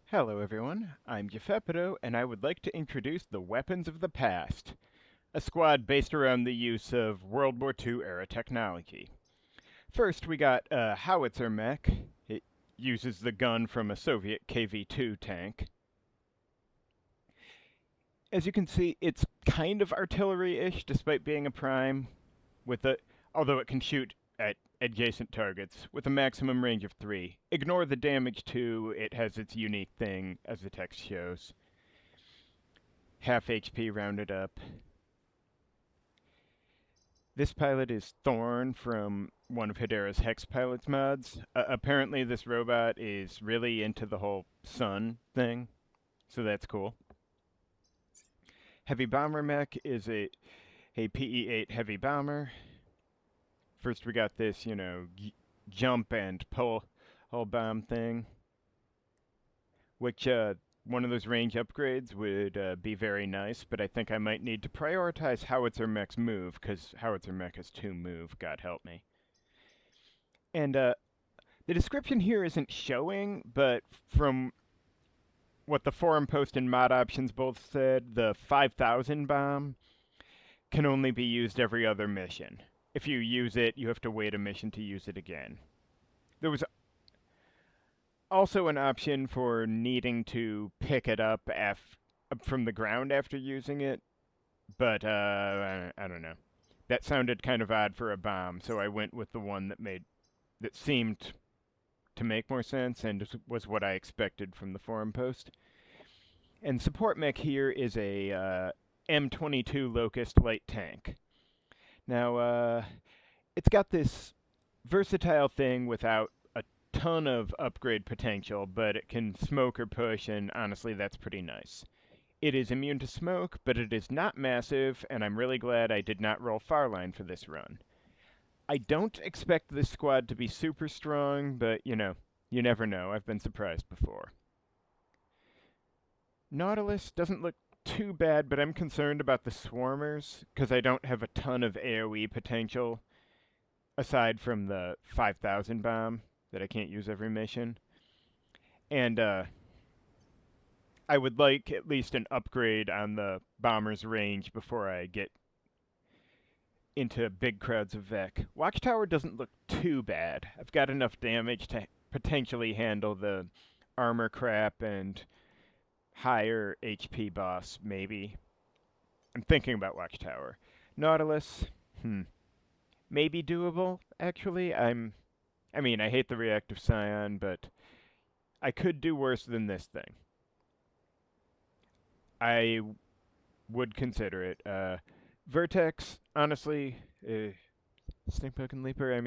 Hello everyone, I'm Gefepido, and I would like to introduce the Weapons of the Past, a squad based around the use of World War II era technology. First, we got a howitzer mech. It uses the gun from a Soviet KV-2 tank. As you can see, it's kind of artillery-ish despite being a prime, although it can shoot at adjacent targets with a maximum range of 3. Ignore the damage too, it has its unique thing, as the text shows. Half HP rounded up. This pilot is Thorn from one of Hedera's Hex Pilots mods. Apparently this robot is really into the whole sun thing, so that's cool. Heavy Bomber Mech is a PE-8 heavy bomber. First we got this, jump and pull bomb thing, which one of those range upgrades would be very nice, but I think I might need to prioritize Howitzer Mech's move, because Howitzer Mech has 2 move, God help me. And the description here isn't showing, but from what the forum post and mod options both said, the 5000 bomb can only be used every other mission. If you use it, you have to wait a mission to use it again. There was also an option for needing to pick it up from the ground after using it, but I don't know. That sounded kind of odd for a bomb, so I went with the one that seemed to make more sense and was what I expected from the forum post. And support mech here is a M22 Locust light tank. Now, it's got this versatile thing without a ton of upgrade potential, but it can smoke or push, and honestly, that's pretty nice. It is immune to smoke, but it is not massive, and I'm really glad I did not roll Farline for this run. I don't expect this squad to be super strong, but, you never know. I've been surprised before. Nautilus doesn't look too bad, but I'm concerned about the swarmers, because I don't have a ton of AoE potential, aside from the 5000 bomb that I can't use every mission. And I would like at least an upgrade on the bomber's range before I get into big crowds of Vec. Watchtower doesn't look too bad. I've got enough damage to potentially handle the armor crap and higher HP boss, maybe. I'm thinking about Watchtower. Nautilus, maybe doable, actually. I hate the reactive scion, but I could do worse than this thing. I would consider it. Vertex, honestly, Stinkpoke and Leaper,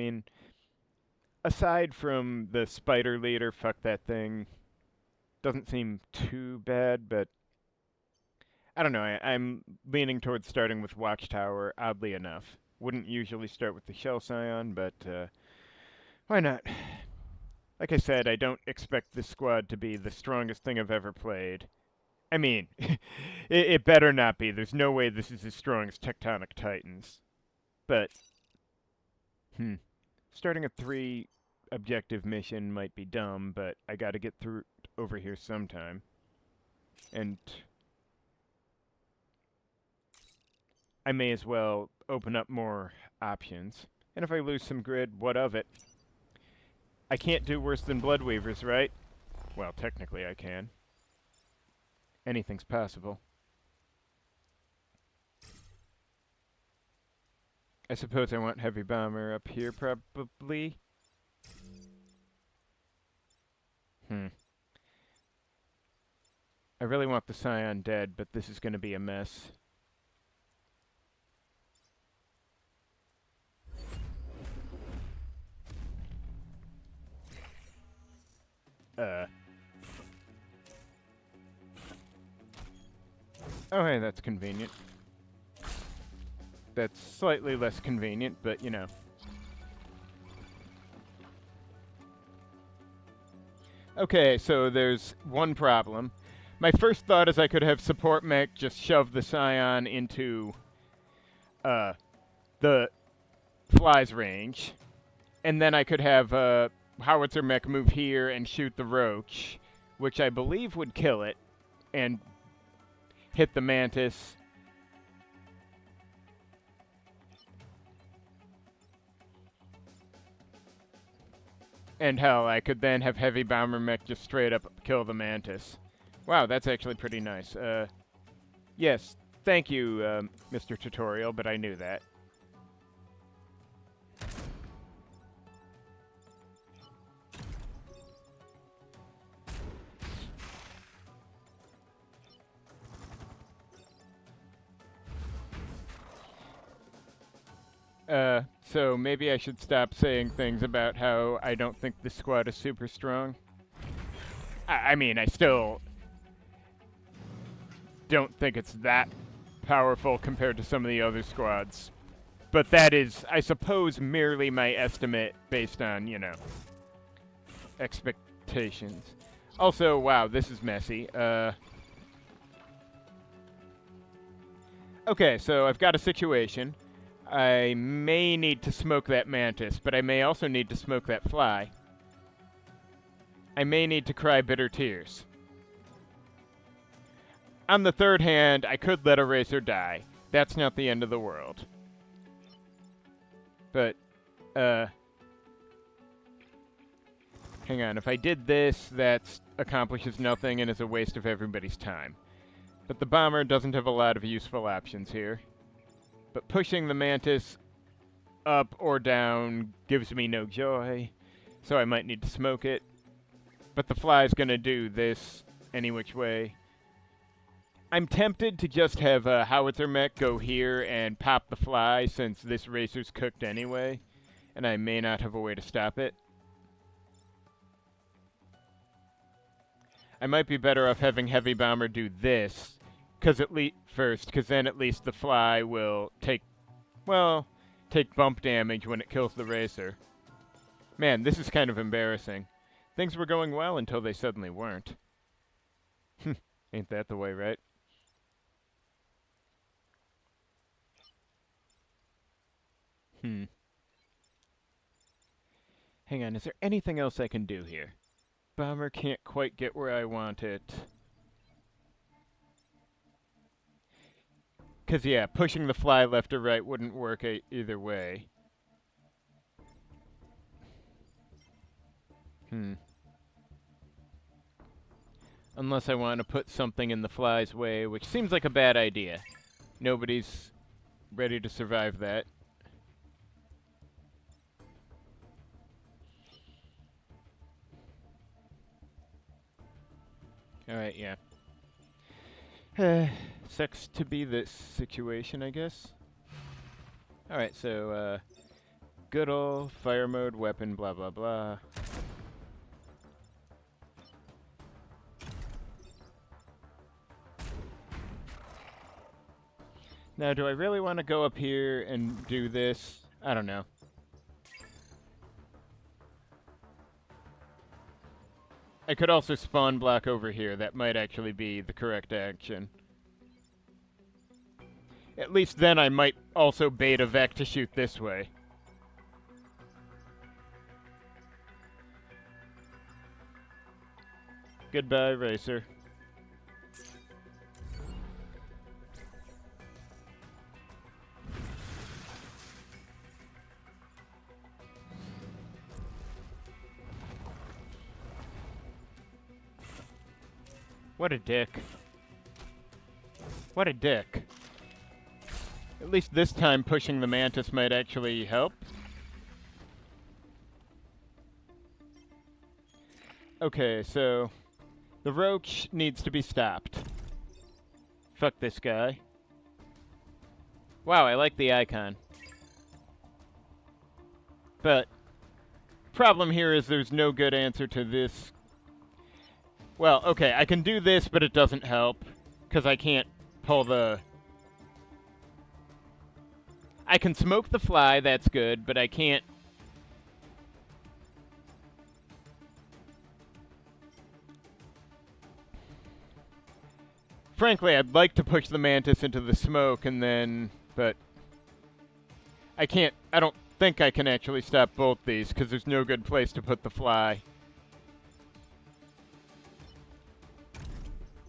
aside from the spider leader, fuck that thing, doesn't seem too bad, but I don't know, I'm leaning towards starting with Watchtower, oddly enough. Wouldn't usually start with the Shell Scion, but why not? Like I said, I don't expect this squad to be the strongest thing I've ever played. It better not be. There's no way this is as strong as Tectonic Titans. But, starting a 3 objective mission might be dumb, but I gotta get through over here sometime. And I may as well open up more options. And if I lose some grid, what of it? I can't do worse than Bloodweavers, right? Well, technically I can. Anything's possible. I suppose I want Heavy Bomber up here, probably. I really want the Scion dead, but this is going to be a mess. Oh, hey, that's convenient. That's slightly less convenient, but, Okay, so there's one problem. My first thought is I could have support mech just shove the Scion into the fly's range, and then I could have howitzer mech move here and shoot the roach which I believe would kill it, and hit the mantis. And hell, I could then have Heavy Bomber Mech just straight up kill the mantis. Wow, that's actually pretty nice. Yes, thank you, Mr. Tutorial, but I knew that. So maybe I should stop saying things about how I don't think this squad is super strong. I mean, I still don't think it's that powerful compared to some of the other squads. But that is, I suppose, merely my estimate based on, you know, expectations. Also, wow, this is messy. Okay, so I've got a situation. I may need to smoke that mantis, but I may also need to smoke that fly. I may need to cry bitter tears. On the third hand, I could let a racer die. That's not the end of the world. But, hang on. If I did this, that accomplishes nothing and is a waste of everybody's time. But the bomber doesn't have a lot of useful options here. But pushing the mantis up or down gives me no joy, so I might need to smoke it. But the fly's gonna do this any which way. I'm tempted to just have a howitzer mech go here and pop the fly, since this racer's cooked anyway, and I may not have a way to stop it. I might be better off having Heavy Bomber do this, because then at least the fly will take bump damage when it kills the racer. Man, this is kind of embarrassing. Things were going well until they suddenly weren't. Ain't that the way, right? Hang on, is there anything else I can do here? Bomber can't quite get where I want it. Because, yeah, pushing the fly left or right wouldn't work either way. Unless I want to put something in the fly's way, which seems like a bad idea. Nobody's ready to survive that. Alright, yeah. Sucks to be this situation, I guess. Alright, so, good ol' fire mode, weapon, blah blah blah. Now, do I really want to go up here and do this? I don't know. I could also spawn block over here. That might actually be the correct action. At least then I might also bait a Vec to shoot this way. Goodbye, racer. What a dick. What a dick. At least this time pushing the mantis might actually help. Okay, so the rogue needs to be stopped. Fuck this guy. Wow, I like the icon. But problem here is there's no good answer to this. Well, okay, I can do this, but it doesn't help, because I can't pull the... I can smoke the fly, that's good, but I can't... Frankly, I'd like to push the mantis into the smoke and then... But... I can't... I don't think I can actually stop both these, because there's no good place to put the fly.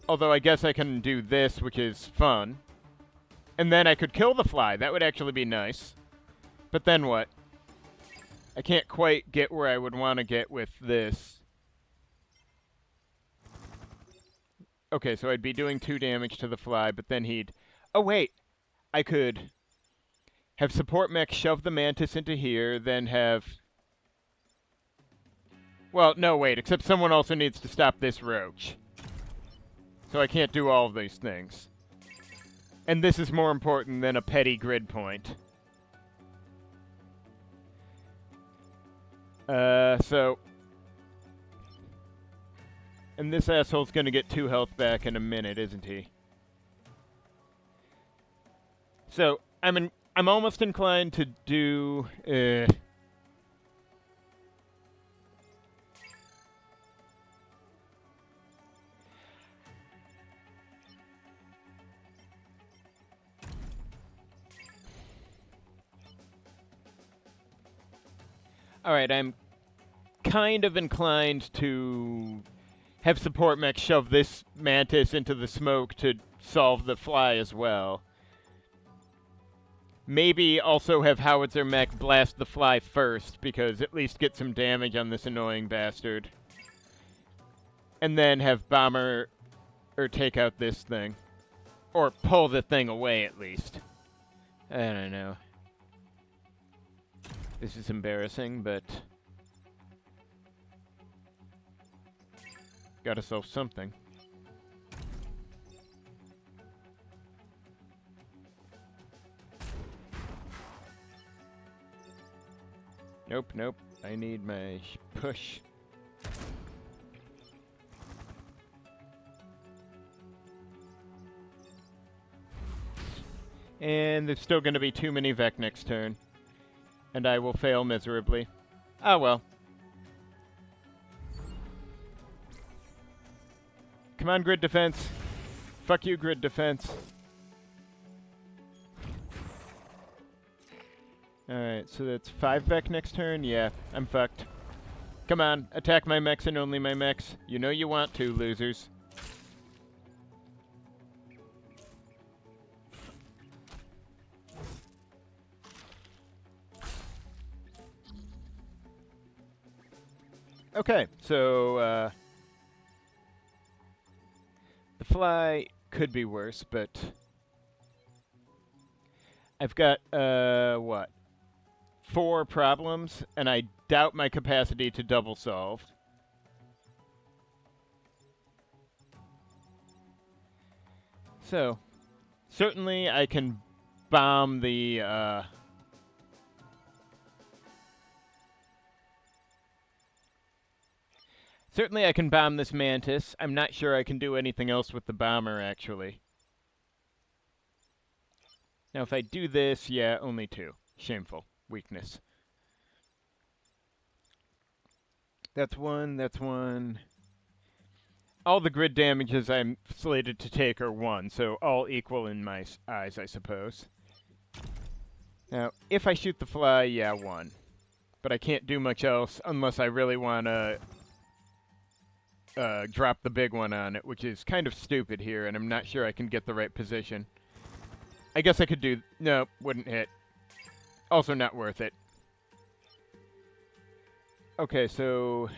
Although I guess I can do this, which is fun. And then I could kill the fly. That would actually be nice. But then what? I can't quite get where I would want to get with this. Okay, so I'd be doing 2 damage to the fly, but then he'd... Oh, wait! I could have support mech shove the mantis into here, then have... Well, no, wait, except someone also needs to stop this roach. So I can't do all of these things. And this is more important than a petty grid point. So... And this asshole's gonna get 2 health back in a minute, isn't he? So, I'm almost inclined to do... Alright, I'm kind of inclined to have support mech shove this mantis into the smoke to solve the fly as well. Maybe also have howitzer mech blast the fly first, because at least get some damage on this annoying bastard. And then have bomber or take out this thing. Or pull the thing away at least. I don't know. This is embarrassing, but gotta solve something. Nope, nope. I need my push. And there's still gonna be too many Vec next turn. And I will fail miserably. Ah, well. Come on, grid defense. Fuck you, grid defense. Alright, so that's 5 Vec next turn? Yeah, I'm fucked. Come on, attack my mechs and only my mechs. You know you want to, losers. Okay, so, the fly could be worse, but I've got, what? 4 problems, and I doubt my capacity to double solve. So, certainly I can bomb the, Certainly I can bomb this mantis. I'm not sure I can do anything else with the bomber, actually. Now, if I do this, yeah, only 2. Shameful. Weakness. That's 1, that's 1. All the grid damages I'm slated to take are 1, so all equal in my eyes, I suppose. Now, if I shoot the fly, yeah, 1. But I can't do much else unless I really want to drop the big one on it, which is kind of stupid here, and I'm not sure I can get the right position. I guess I could do... No, wouldn't hit. Also not worth it. Okay, so...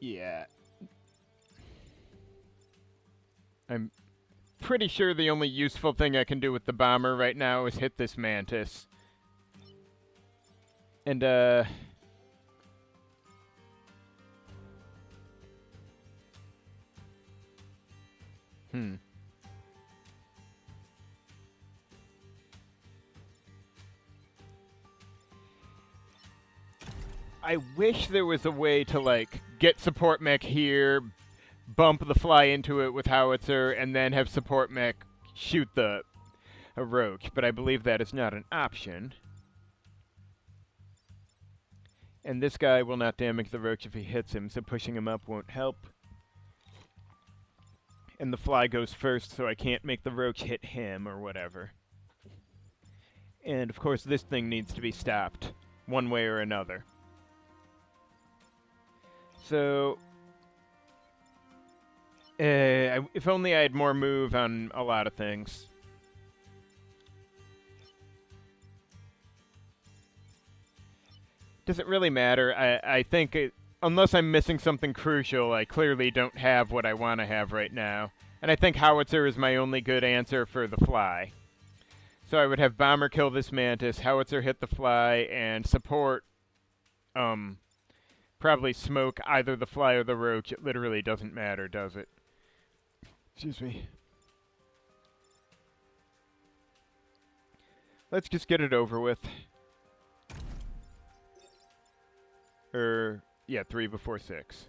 Yeah. I'm pretty sure the only useful thing I can do with the bomber right now is hit this mantis. And, I wish there was a way to, like, get support mech here, bump the fly into it with howitzer, and then have support mech shoot a roach, but I believe that is not an option. And this guy will not damage the roach if he hits him, so pushing him up won't help. And the fly goes first, so I can't make the roach hit him or whatever. And, of course, this thing needs to be stopped, one way or another. So, if only I had more move on a lot of things. Doesn't really matter. I think, unless I'm missing something crucial, I clearly don't have what I want to have right now. And I think Howitzer is my only good answer for the fly. So I would have Bomber kill this Mantis, Howitzer hit the fly, and support, probably smoke either the fly or the roach. It literally doesn't matter, does it? Excuse me. Let's just get it over with. Yeah, 3 before 6.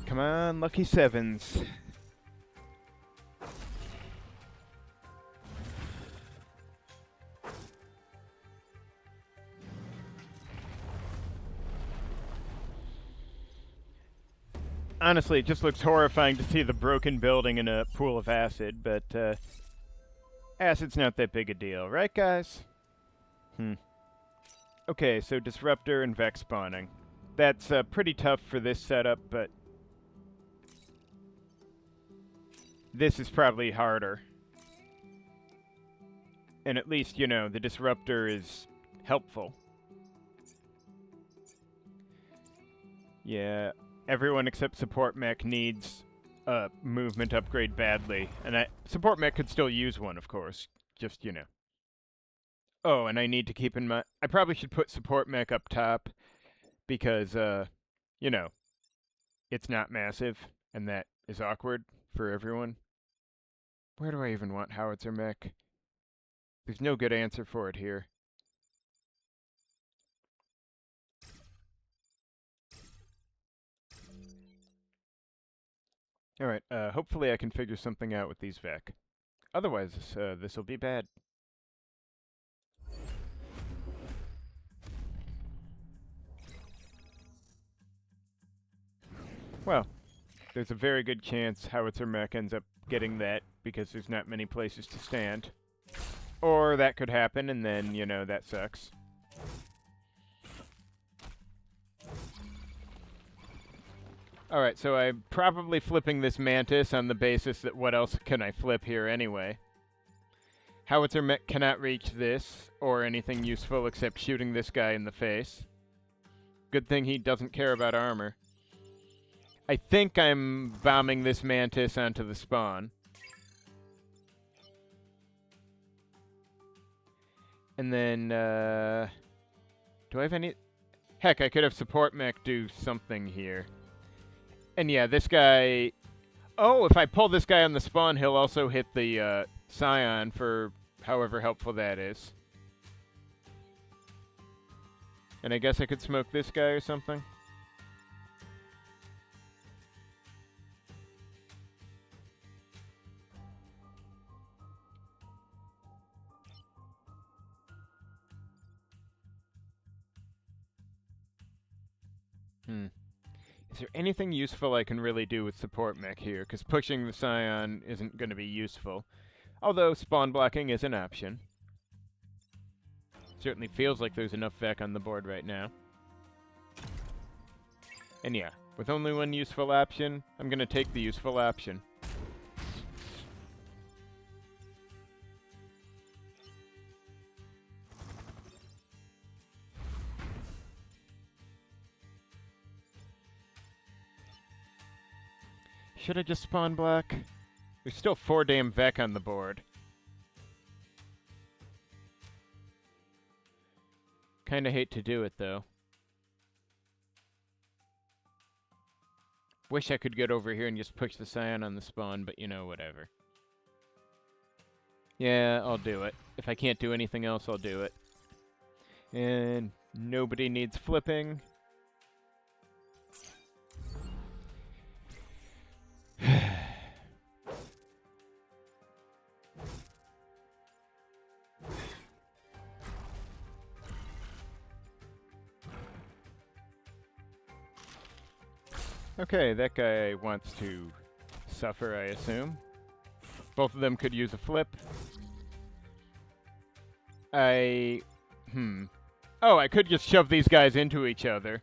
Come on, lucky 7s. Honestly, it just looks horrifying to see the broken building in a pool of acid, but, acid's not that big a deal, right, guys? Okay, so Disruptor and Vex spawning. That's, pretty tough for this setup, but this is probably harder. And at least, you know, the Disruptor is helpful. Yeah, everyone except Support Mech needs a movement upgrade badly. And Support Mech could still use one, of course. Just, you know. Oh, and I need to keep in mind... I probably should put Support Mech up top. Because, you know, it's not massive. And that is awkward for everyone. Where do I even want Howitzer Mech? There's no good answer for it here. Alright, hopefully I can figure something out with these Vec. Otherwise, this'll be bad. Well, there's a very good chance Howitzer Mech ends up getting that, because there's not many places to stand. Or that could happen, and then, you know, that sucks. Alright, so I'm probably flipping this Mantis on the basis that what else can I flip here anyway? Howitzer Mech cannot reach this, or anything useful except shooting this guy in the face. Good thing he doesn't care about armor. I think I'm bombing this Mantis onto the spawn. And then, do I have any... Heck, I could have Support Mech do something here. And yeah, this guy... Oh, if I pull this guy on the spawn, he'll also hit the, Scion for however helpful that is. And I guess I could smoke this guy or something. Is there anything useful I can really do with Support Mech here? Because pushing the Scion isn't going to be useful. Although spawn blocking is an option. Certainly feels like there's enough Vec on the board right now. And yeah, with only one useful option, I'm going to take the useful option. Should I just spawn block? There's still 4 damn Vec on the board. Kinda hate to do it, though. Wish I could get over here and just push the Scion on the spawn, but you know, whatever. Yeah, I'll do it. If I can't do anything else, I'll do it. And nobody needs flipping. Okay, that guy wants to suffer, I assume. Both of them could use a flip. Oh, I could just shove these guys into each other.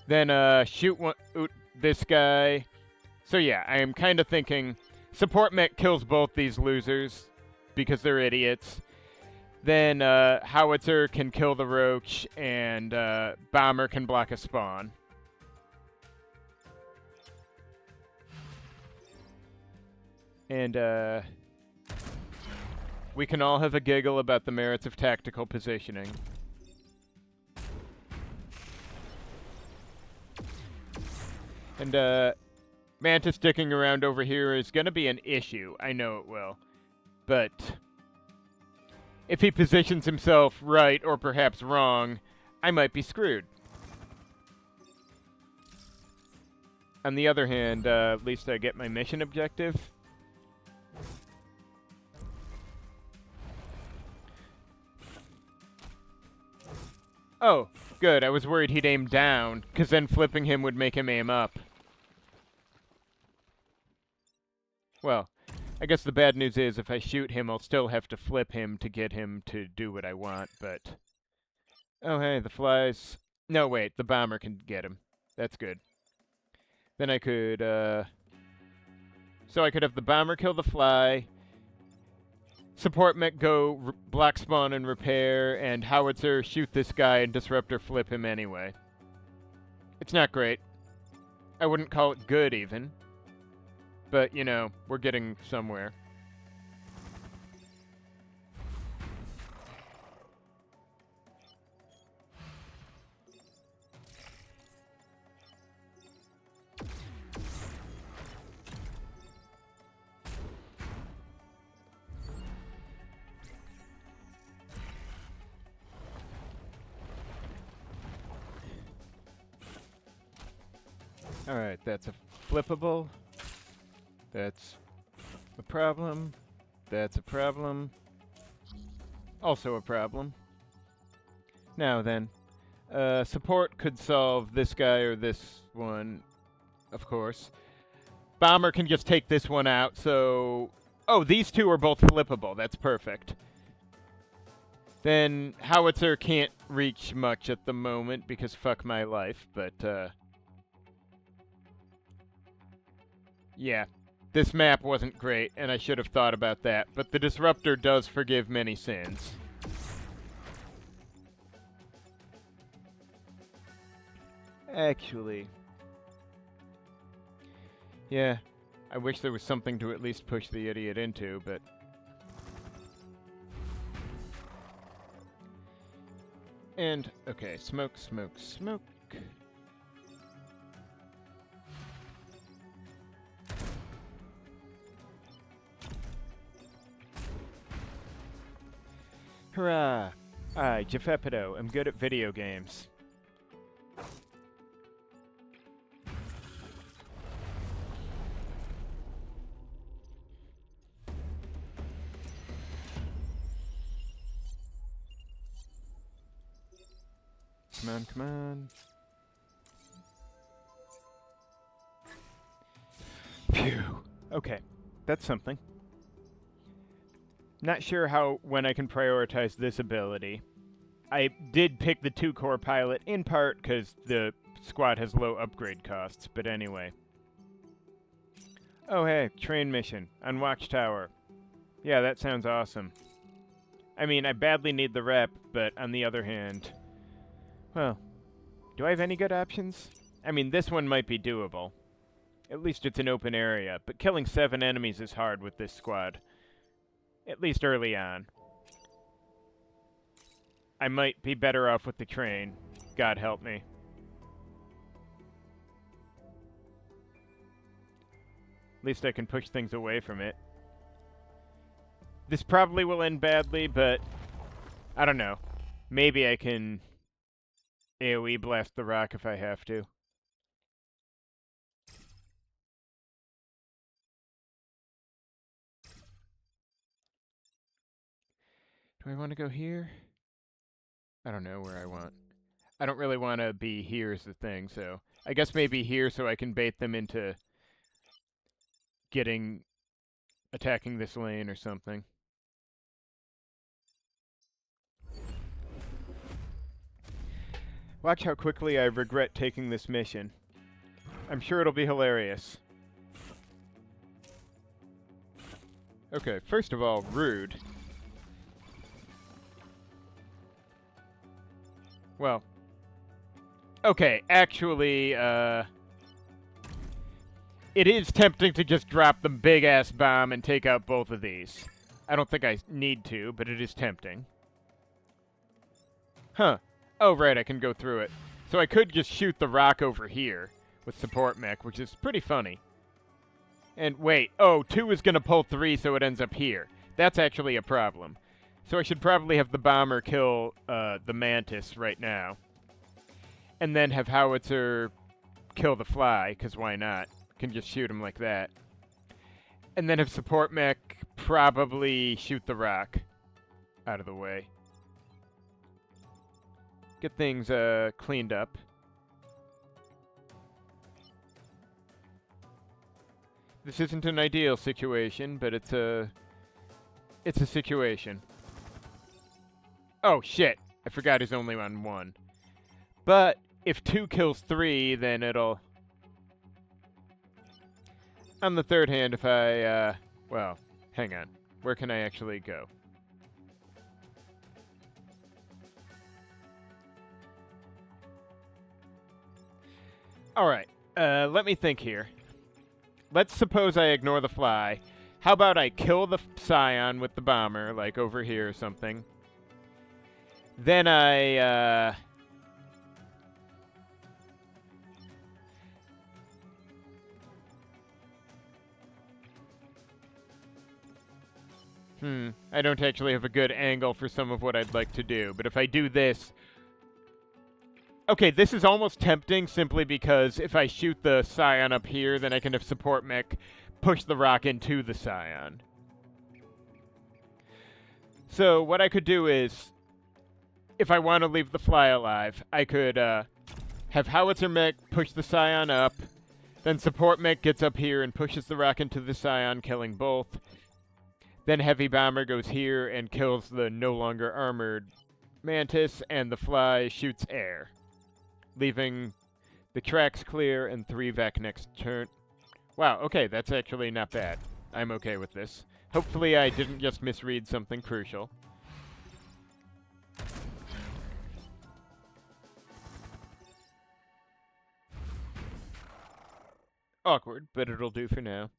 Then, shoot this guy. So yeah, I am kind of thinking support mech kills both these losers because they're idiots. Then, Howitzer can kill the Roach, and, Bomber can block a spawn. And, we can all have a giggle about the merits of tactical positioning. And, Mantis sticking around over here is gonna be an issue. I know it will. But if he positions himself right, or perhaps wrong, I might be screwed. On the other hand, at least I get my mission objective. Oh, good. I was worried he'd aim down, because then flipping him would make him aim up. Well, I guess the bad news is if I shoot him, I'll still have to flip him to get him to do what I want, but... Oh, hey, the flies... No, wait, the bomber can get him. That's good. Then I could, So I could have the bomber kill the fly, support mech go black spawn and repair, and Howitzer shoot this guy and disruptor flip him anyway. It's not great. I wouldn't call it good, even. But, you know, we're getting somewhere. Alright, that's a flippable. That's a problem. That's a problem. Also a problem. Now then, support could solve this guy or this one, of course. Bomber can just take this one out, so... Oh, these two are both flippable. That's perfect. Then Howitzer can't reach much at the moment because fuck my life, but, yeah. This map wasn't great, and I should have thought about that, but the Disruptor does forgive many sins. Actually. Yeah, I wish there was something to at least push the idiot into, but... And, okay, smoke, smoke, smoke. Hurrah! I, Jeffepido, am good at video games. Come on, come on. Phew. Okay, that's something. Not sure when I can prioritize this ability. I did pick the 2-core pilot, in part because the squad has low upgrade costs, but anyway. Oh hey, train mission on Watchtower. Yeah, that sounds awesome. I mean, I badly need the rep, but on the other hand... Well, do I have any good options? I mean, this one might be doable. At least it's an open area, but killing 7 enemies is hard with this squad. At least early on. I might be better off with the train. God help me. At least I can push things away from it. This probably will end badly, but... I don't know. Maybe I can... AoE blast the rock if I have to. Do I want to go here? I don't know where I want. I don't really want to be here is the thing, so... I guess maybe here so I can bait them into attacking this lane or something. Watch how quickly I regret taking this mission. I'm sure it'll be hilarious. Okay, first of all, rude. Well. Okay, actually, it is tempting to just drop the big-ass bomb and take out both of these. I don't think I need to, but it is tempting. Huh. Oh, right, I can go through it. So I could just shoot the rock over here with support mech, which is pretty funny. And wait, oh, 2 is going to pull 3, so it ends up here. That's actually a problem. So I should probably have the bomber kill the mantis right now. And then have howitzer kill the fly, because why not? Can just shoot him like that. And then have support mech probably shoot the rock out of the way. Get things cleaned up. This isn't an ideal situation, but it's a situation. Oh shit! I forgot he's only on 1. But if 2 kills 3, then it'll... On the third hand, if I, well, hang on. Where can I actually go? Alright, let me think here. Let's suppose I ignore the fly. How about I kill the scion with the bomber, like over here or something. Then I, I don't actually have a good angle for some of what I'd like to do, but if I do this... Okay, this is almost tempting simply because if I shoot the scion up here, then I can have support mech push the rock into the scion. So what I could do is, if I want to leave the fly alive, I could have howitzer mech push the scion up, then support mech gets up here and pushes the rock into the scion, killing both. Then heavy bomber goes here and kills the no longer armored mantis, and the fly shoots air, leaving the tracks clear and 3 Vec next turn. Wow, okay, that's actually not bad. I'm okay with this. Hopefully I didn't just misread something crucial. Awkward, but it'll do for now.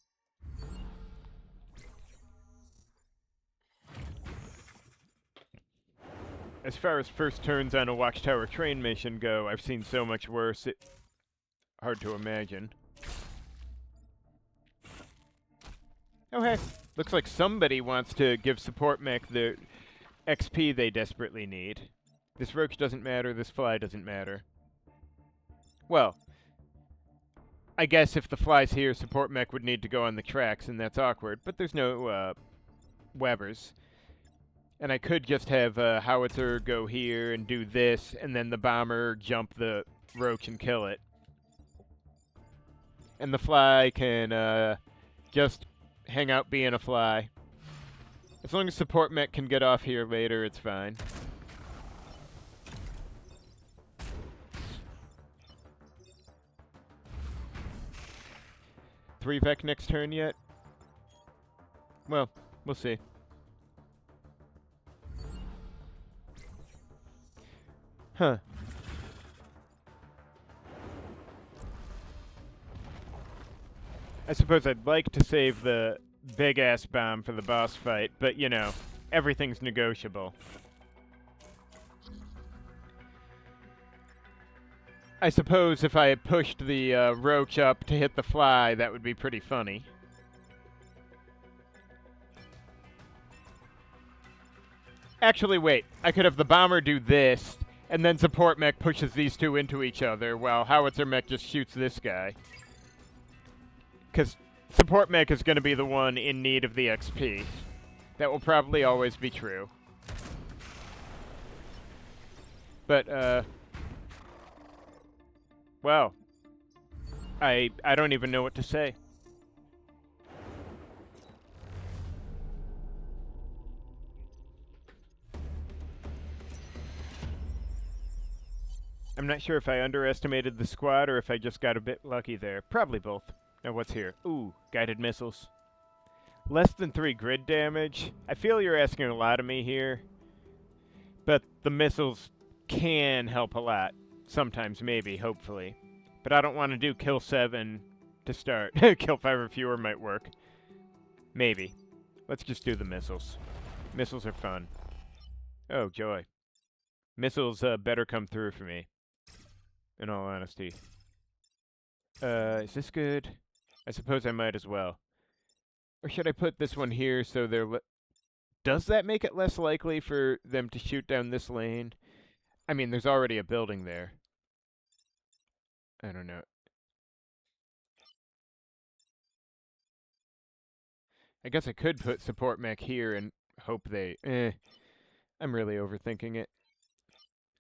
As far as first turns on a Watchtower train mission go, I've seen so much worse, hard to imagine. Oh hey, looks like somebody wants to give support mech the XP they desperately need. This roach doesn't matter, this fly doesn't matter. Well, I guess if the fly's here, support mech would need to go on the tracks, and that's awkward, but there's no Webbers. And I could just have howitzer go here and do this, and then the bomber jump the roach and kill it. And the fly can just hang out being a fly. As long as support mech can get off here later, it's fine. Three Vec next turn yet? Well, we'll see. Huh. I suppose I'd like to save the big-ass bomb for the boss fight, but, you know, everything's negotiable. I suppose if I had pushed the roach up to hit the fly, that would be pretty funny. Actually, wait. I could have the bomber do this, and then support mech pushes these two into each other, while howitzer mech just shoots this guy. Because support mech is going to be the one in need of the XP. That will probably always be true. But, well, I don't even know what to say. I'm not sure if I underestimated the squad or if I just got a bit lucky there. Probably both. Now what's here? Ooh, guided missiles. Less than 3 grid damage. I feel you're asking a lot of me here. But the missiles can help a lot. Sometimes, maybe, hopefully. But I don't want to do kill 7 to start. Kill 5 or fewer might work. Maybe. Let's just do the missiles. Missiles are fun. Oh, joy. Missiles better come through for me. In all honesty. Is this good? I suppose I might as well. Or should I put this one here so they're... Does that make it less likely for them to shoot down this lane? I mean, there's already a building there. I don't know. I guess I could put support mech here and hope they... I'm really overthinking it.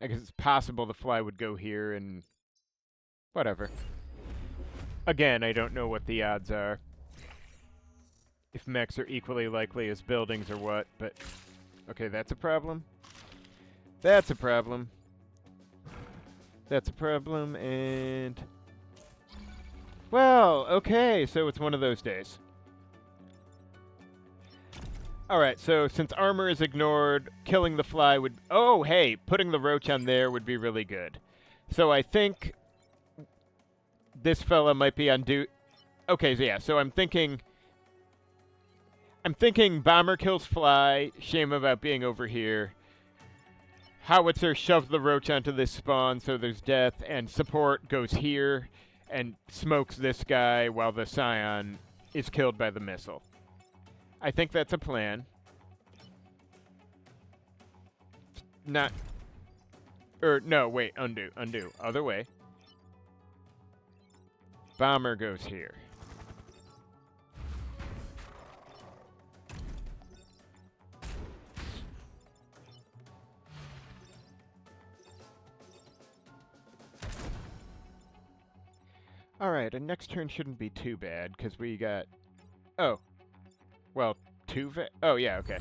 I guess it's possible the fly would go here and... Whatever. Again, I don't know what the odds are. If mechs are equally likely as buildings or what, but... Okay, that's a problem. That's a problem. That's a problem, and... Well, okay, so it's one of those days. Alright, so since armor is ignored, killing the fly would... Oh, hey, putting the roach on there would be really good. So I think this fella might be on Okay, so yeah, so I'm thinking bomber kills fly, shame about being over here. Howitzer shoves the roach onto this spawn so there's death, and support goes here and smokes this guy while the scion is killed by the missile. I think that's a plan. Not... no, wait, undo. Other way. Bomber goes here. Alright, and next turn shouldn't be too bad, because we got... Oh. Well, oh, yeah, okay.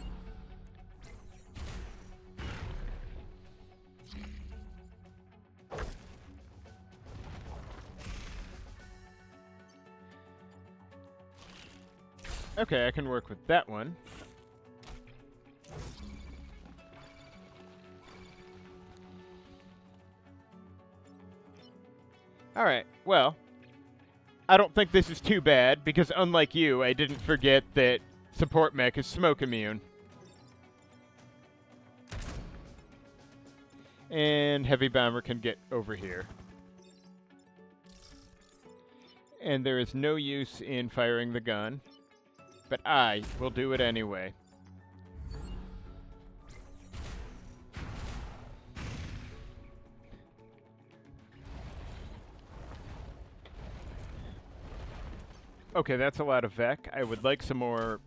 Okay, I can work with that one. Alright, well... I don't think this is too bad, because unlike you, I didn't forget that support mech is smoke immune. And heavy bomber can get over here. And there is no use in firing the gun, but I will do it anyway. Okay, that's a lot of Vec. I would like some more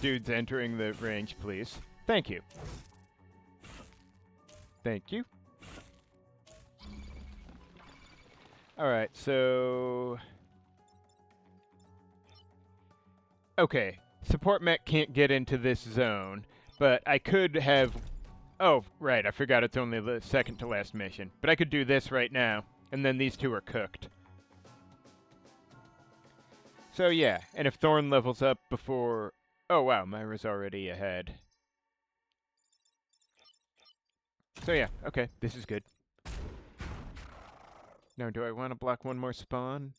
dudes entering the range, please. Thank you. Thank you. Alright, so... Okay, support mech can't get into this zone, but I could have... Oh, right, I forgot it's only the second to last mission. But I could do this right now, and then these two are cooked. So yeah, and if Thorn levels up before... Oh wow, Myra's already ahead. So yeah, okay, this is good. Now, do I want to block one more spawn?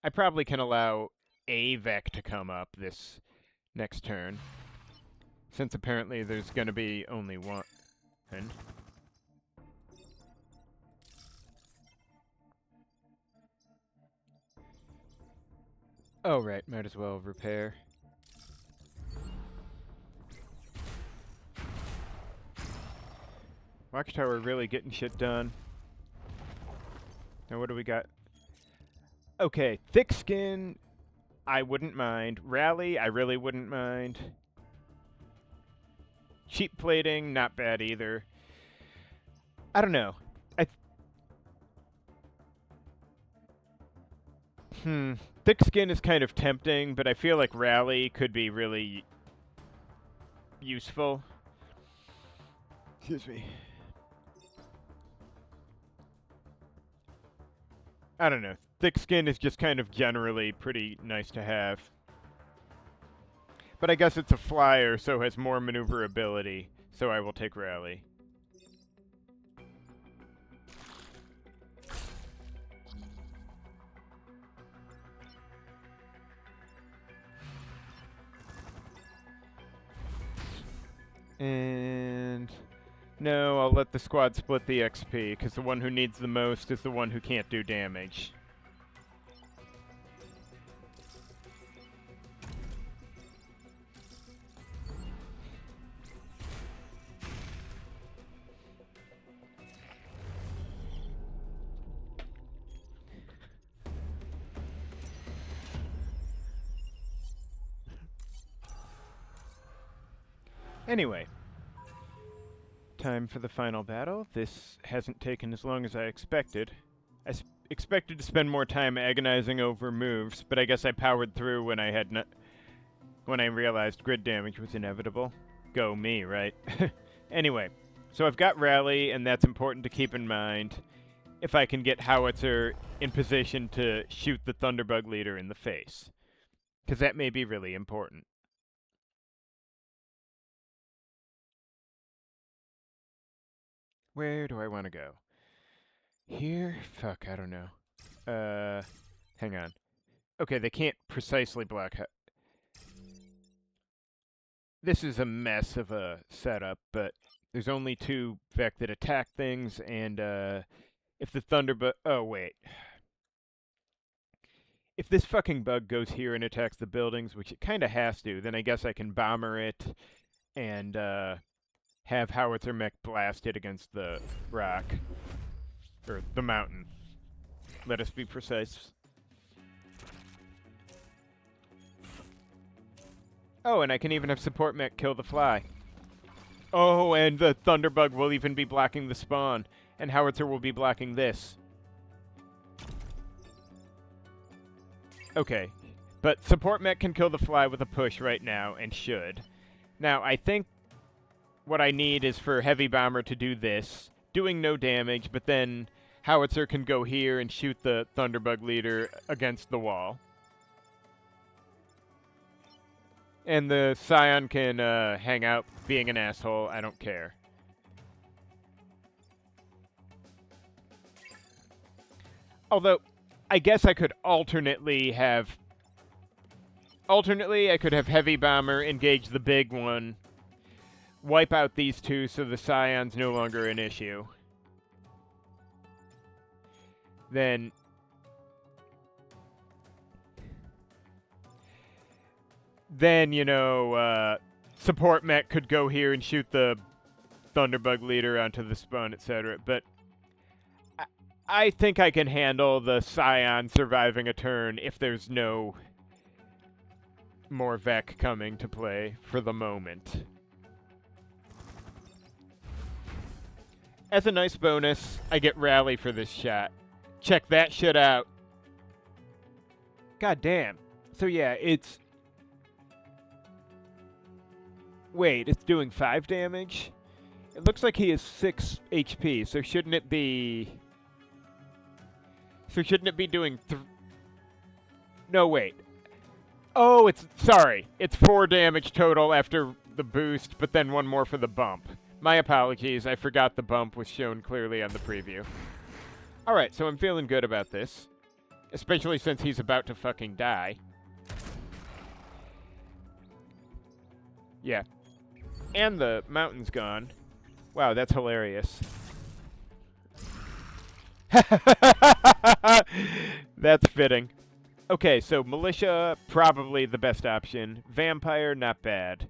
I probably can allow a Vec to come up this next turn, since apparently there's going to be only one. Oh, right, might as well repair. Watchtower really getting shit done. Now what do we got? Okay, thick skin, I wouldn't mind. Rally, I really wouldn't mind. Cheap plating, not bad either. I don't know. Thick skin is kind of tempting, but I feel like Rally could be really useful. Excuse me. I don't know. Thick skin is just kind of generally pretty nice to have. But I guess it's a flyer, so has more maneuverability, so I will take Rally. And no, I'll let the squad split the XP, because the one who needs the most is the one who can't do damage. Anyway, time for the final battle. This hasn't taken as long as I expected. I expected to spend more time agonizing over moves, but I guess I powered through when I had when I realized grid damage was inevitable. Go me, right? Anyway, so I've got Rally, and that's important to keep in mind if I can get Howitzer in position to shoot the Thunderbug leader in the face, because that may be really important. Where do I want to go? Here? Fuck, I don't know. Hang on. Okay, they can't precisely block. This is a mess of a setup, but there's only 2 Vec that attack things, and if the Thunderbug... Oh, wait. If this fucking bug goes here and attacks the buildings, which it kind of has to, then I guess I can bomber it and have Howitzer mech blasted against the rock. Or the mountain. Let us be precise. Oh, and I can even have support mech kill the fly. Oh, and the Thunderbug will even be blocking the spawn. And Howitzer will be blocking this. Okay. But support mech can kill the fly with a push right now, and should. Now, I think what I need is for Heavy Bomber to do this, doing no damage, but then Howitzer can go here and shoot the Thunderbug leader against the wall. And the Scion can hang out being an asshole. I don't care. Although, I guess I could alternately have... Alternately, I could have Heavy Bomber engage the big one, wipe out these 2 so the Scion's no longer an issue. Then... Then, you know, support mech could go here and shoot the Thunderbug leader onto the spawn, etc. But I think I can handle the Scion surviving a turn if there's no more Vec coming to play for the moment. As a nice bonus, I get Rally for this shot. Check that shit out. God damn. So yeah, it's... Wait, it's doing 5 damage? It looks like he has 6 HP, so shouldn't it be... So shouldn't it be doing No, wait. Oh, it's... Sorry. It's 4 damage total after the boost, but then 1 more for the bump. My apologies, I forgot the bump was shown clearly on the preview. Alright, so I'm feeling good about this. Especially since he's about to fucking die. Yeah. And the mountain's gone. Wow, that's hilarious. That's fitting. Okay, so Militia, probably the best option. Vampire, not bad.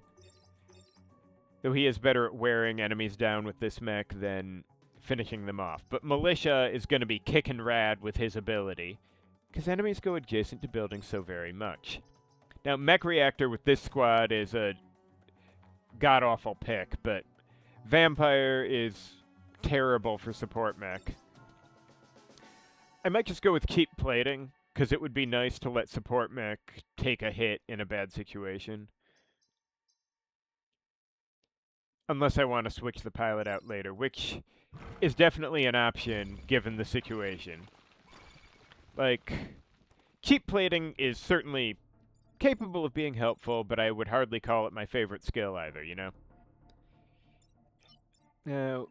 Though he is better at wearing enemies down with this mech than finishing them off. But Militia is going to be kickin' rad with his ability, because enemies go adjacent to buildings so very much. Now, Mech Reactor with this squad is a god-awful pick, but Vampire is terrible for support mech. I might just go with Keep Plating, because it would be nice to let support mech take a hit in a bad situation. Unless I want to switch the pilot out later, which is definitely an option given the situation. Like, cheap plating is certainly capable of being helpful, but I would hardly call it my favorite skill either, you know? Now,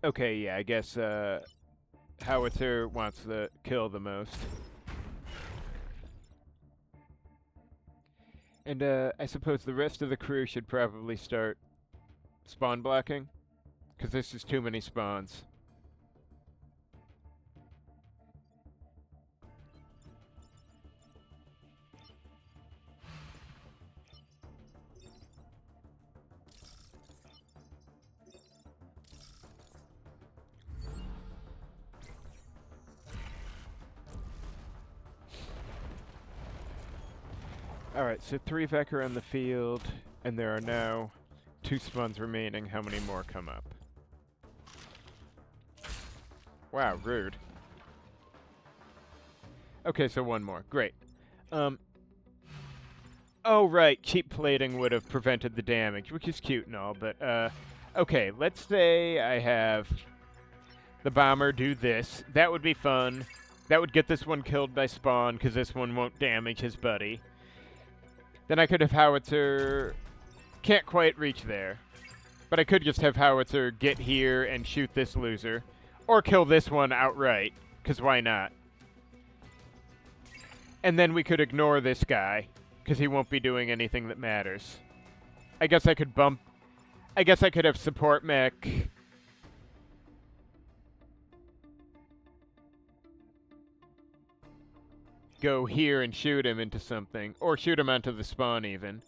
okay, yeah, I guess Howitzer wants the kill the most. And I suppose the rest of the crew should probably start spawn blocking, because this is too many spawns. Alright, so 3 Vector on the field, and there are now 2 spawns remaining. How many more come up? Wow, rude. Okay, so 1 more. Great. Oh, right, cheap plating would have prevented the damage, which is cute and all, but, okay, let's say I have the bomber do this. That would be fun. That would get this one killed by spawn, because this one won't damage his buddy. Then I could have Howitzer... Can't quite reach there. But I could just have Howitzer get here and shoot this loser. Or kill this one outright, because why not? And then we could ignore this guy, because he won't be doing anything that matters. I guess I could bump... I guess I could have support mech... go here and shoot him into something. Or shoot him onto the spawn, even.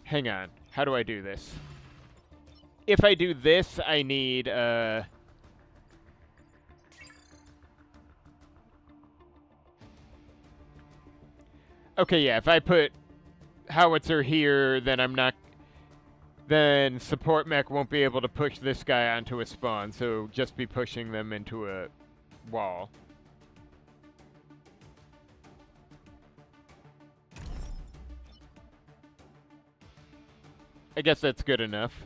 Hang on. How do I do this? If I do this, I need, Okay, yeah, if I put Howitzer here, then I'm not... Then support mech won't be able to push this guy onto a spawn, so just be pushing them into a wall. I guess that's good enough.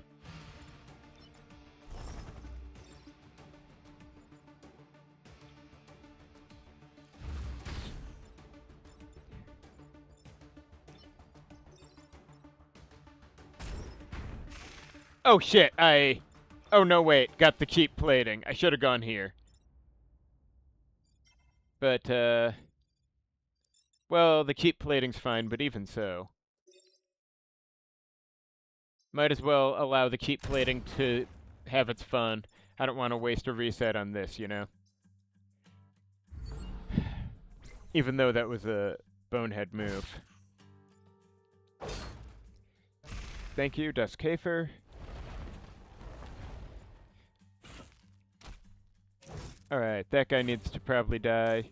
Oh shit, Oh no, wait, got the cheap plating. I should have gone here. But, well, the cheap plating's fine, but even so. Might as well allow the cheap plating to have its fun. I don't want to waste a reset on this, you know? Even though that was a bonehead move. Thank you, Duskafer. Alright, that guy needs to probably die.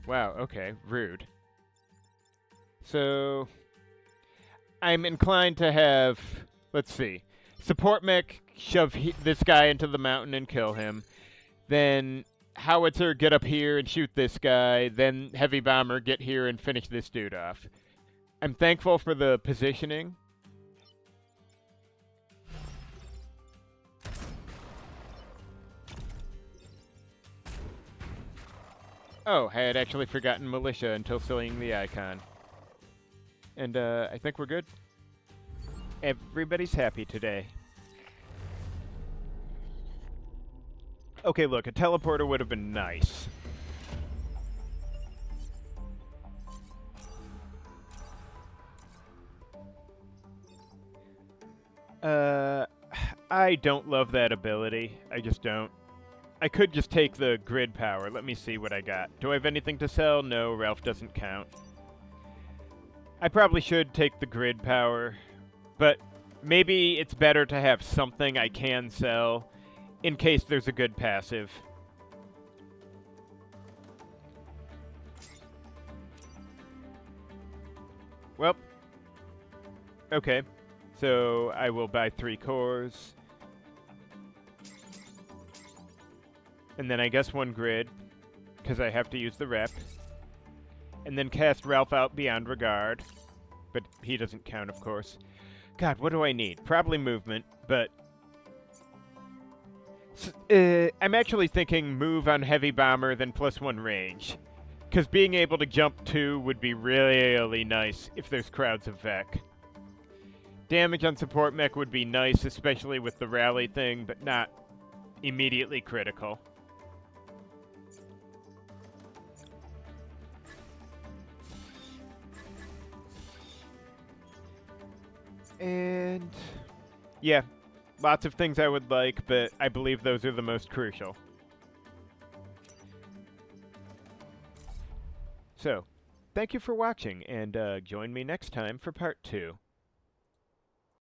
Wow, okay, rude. So... I'm inclined to have, let's see, support mech shove this guy into the mountain and kill him. Then Howitzer get up here and shoot this guy. Then Heavy Bomber get here and finish this dude off. I'm thankful for the positioning. Oh, I had actually forgotten Militia until seeing the icon. And I think we're good. Everybody's happy today. Okay, look, a teleporter would have been nice. I don't love that ability. I just don't. I could just take the grid power. Let me see what I got. Do I have anything to sell? No, Ralph doesn't count. I probably should take the grid power, but maybe it's better to have something I can sell in case there's a good passive. Well, okay, so I will buy 3 cores. And then I guess 1 grid, because I have to use the rep. And then cast Ralph out beyond regard. But he doesn't count, of course. God, what do I need? Probably movement, but... I'm actually thinking move on Heavy Bomber, then +1 range. Because being able to jump 2 would be really nice if there's crowds of Vec. Damage on support mech would be nice, especially with the rally thing, but not immediately critical. And yeah, lots of things I would like, but I believe those are the most crucial. So, thank you for watching, and join me next time for part 2.